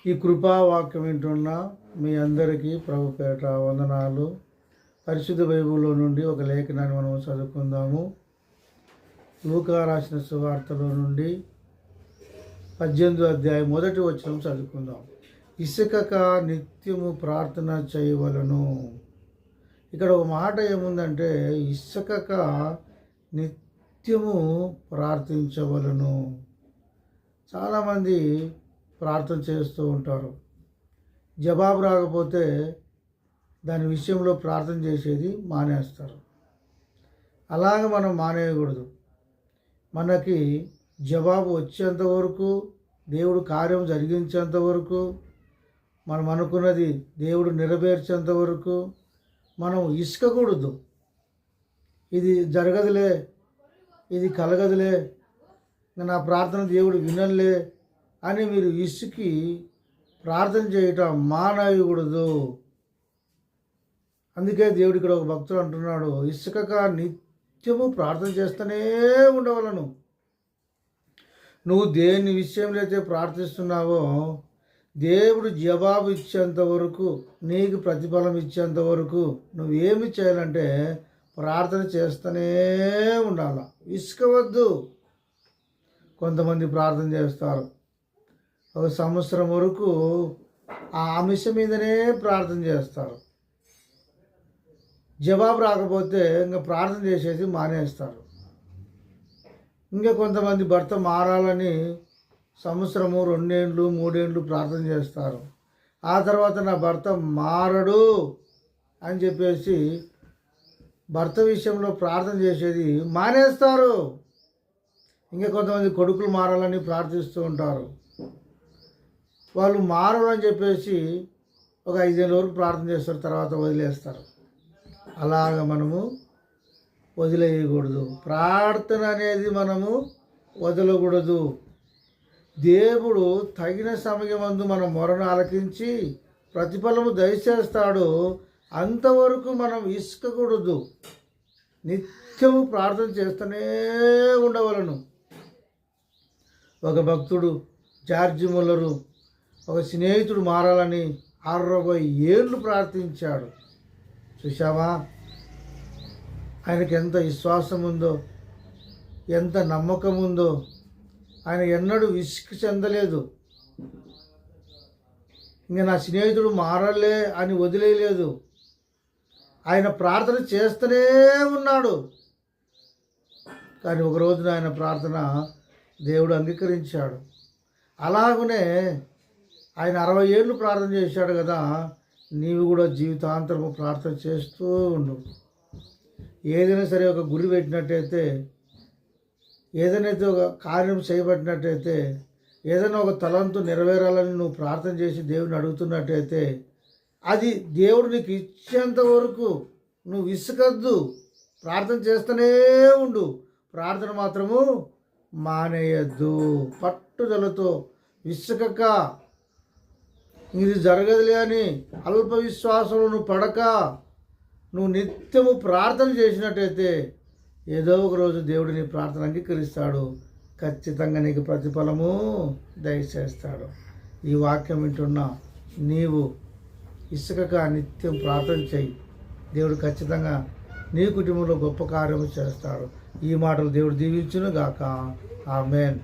ఈ కృపావాక్యం వింటున్న మీ అందరికీ ప్రభు పేట వందనాలు. పరిశుద్ధ బైబిల్లో నుండి ఒక లేఖనాన్ని మనం చదువుకుందాము. లూకా రాసిన సువార్తలో నుండి 18వ అధ్యాయం 1వ వచనం చదువుకుందాం. ఇసుకక నిత్యము ప్రార్థన చేయవలను. ఇక్కడ ఒక మాట ఏముందంటే, ఇసుకక నిత్యము ప్రార్థించవలను. చాలామంది ప్రార్థన చేస్తూ ఉంటారు. జవాబు రాకపోతే దాని విషయంలో ప్రార్థన చేసేది మానేస్తారు. అలాగ మనం మానేయకూడదు. మనకి జవాబు వచ్చేంత వరకు, దేవుడు కార్యం జరిగించేంత వరకు, మనం అనుకున్నది దేవుడు నెరవేర్చేంత వరకు మనం ఇసుకకూడదు. ఇది జరగదులే, ఇది కలగదులే, నా ప్రార్థన దేవుడు వినలే అని మీరు ఇసుకి ప్రార్థన చేయటం మానేయకూడదు. అందుకే దేవుడు ఇక్కడ ఒక భక్తుడు అంటున్నాడు, ఇసుకక నిత్యము ప్రార్థన చేస్తూనే ఉండవలను. నువ్వు దేని విషయంలో అయితే ప్రార్థిస్తున్నావో దేవుడు జవాబు ఇచ్చేంత వరకు, నీకు ప్రతిఫలం ఇచ్చేంత వరకు నువ్వేమి చేయాలంటే ప్రార్థన చేస్తూనే ఉండాల. ఇసుకవద్దు. కొంతమంది ప్రార్థన చేస్తారు, ఒక సంవత్సరం వరకు ఆ అంశం మీదనే ప్రార్థన చేస్తారు. జవాబు రాకపోతే ఇంకా ప్రార్థన చేసేది మానేస్తారు. ఇంకా కొంతమంది భర్త మారాలని సంవత్సరము 2 ఏళ్ళు 3 ఏళ్ళు ప్రార్థన చేస్తారు. ఆ తర్వాత నా భర్త మారడు అని చెప్పేసి భర్త విషయంలో ప్రార్థన చేసేది మానేస్తారు. ఇంకా కొంతమంది కొడుకులు మారాలని ప్రార్థిస్తూ ఉంటారు. వాళ్ళు మారాలని చెప్పేసి ఒక 5 ఏళ్ళ వరకు ప్రార్థన చేస్తారు, తర్వాత వదిలేస్తారు. అలాగ మనము వదిలేయకూడదు. ప్రార్థన అనేది మనము వదలకూడదు. దేవుడు తగిన సమయమందు మన మొరను ఆలకించి ప్రతిఫలము దయచేస్తాడు. అంతవరకు మనం ఇసుకకూడదు. నిత్యము ప్రార్థన చేస్తూనే ఉండవలను. ఒక భక్తుడు జార్జి ముల్లరు ఒక స్నేహితుడు మారాలని 60 ఏళ్ళు ప్రార్థించాడు. చూశావా, ఆయనకి ఎంత విశ్వాసం ఉందో, ఎంత నమ్మకం ఉందో. ఆయన ఎన్నడూ విసుగు చెందలేదు. ఇంకా నా స్నేహితుడు మారలే అని వదిలేయలేదు. ఆయన ప్రార్థన చేస్తూనే ఉన్నాడు. కానీ ఒక రోజున ఆయన ప్రార్థన దేవుడు అంగీకరించాడు. అలాగనే ఆయన 60 ఏళ్ళు ప్రార్థన చేశాడు కదా, నీవు కూడా జీవితాంతరము ప్రార్థన చేస్తూ ఉండు. ఏదైనా సరే ఒక గురి పెట్టినట్టయితే, ఏదైనా ఒక కార్యం చేయబట్టినట్టయితే, ఏదైనా ఒక తలంతు నెరవేరాలని నువ్వు ప్రార్థన చేసి దేవుని అడుగుతున్నట్టయితే, అది దేవుడు నీకు ఇచ్చేంత వరకు నువ్వు విసుకద్దు. ప్రార్థన చేస్తూనే ఉండు. ప్రార్థన మాత్రము మానేయద్దు. పట్టుదలతో విసుకక, ఇది జరగదులే అని అల్ప విశ్వాసంలో నువ్వు పడక, నువ్వు నిత్యము ప్రార్థన చేసినట్టయితే ఏదో ఒక రోజు దేవుడు నీ ప్రార్థన అంగీకరిస్తాడు. ఖచ్చితంగా నీకు ప్రతిఫలము దయచేస్తాడు. ఈ వాక్యం వింటున్నా నీవు ఇసుకక నిత్యం ప్రార్థన చేయి. దేవుడు ఖచ్చితంగా నీ కుటుంబంలో గొప్ప కార్యము చేస్తాడు. ఈ మాటలు దేవుడు దీవించును గాక. ఆమేన్.